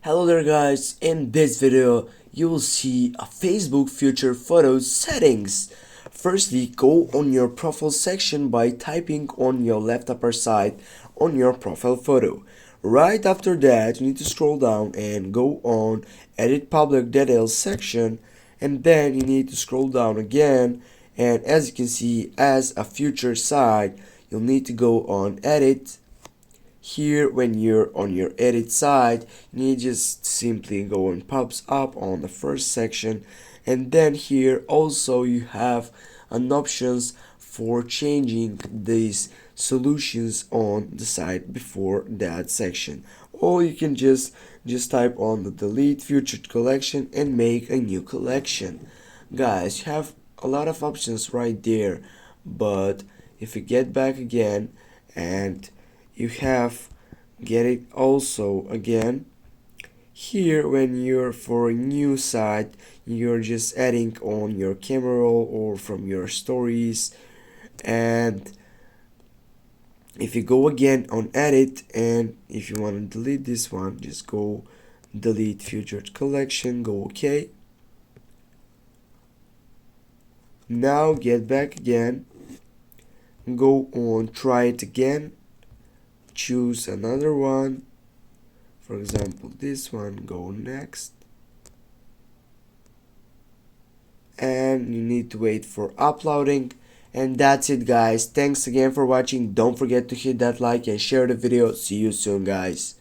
Hello there guys, in this video you will see a Facebook Future Photos settings. Firstly, go on your profile section by typing on your left upper side on your profile photo. Right after that you need to scroll down and go on edit public details section, and then you need to scroll down again, and as you can see, as a future side you'll need to go on edit. Here, when you're on your edit side, you need just simply go and pops up on the first section, and then here also you have an options for changing these solutions on the side before that section, or you can just type on the delete future collection and make a new collection. Guys, you have a lot of options right there, but if you get back again and you have get it also again here, when you're for a new site you're just adding on your camera roll or from your stories, and if you go again on edit, and if you want to delete this one, just go delete future collection, go OK. Now get back again, go on try it again, choose another one, for example this one, go next, and you need to wait for uploading. And that's it guys, thanks again for watching. Don't forget to hit that like and share the video. See you soon guys.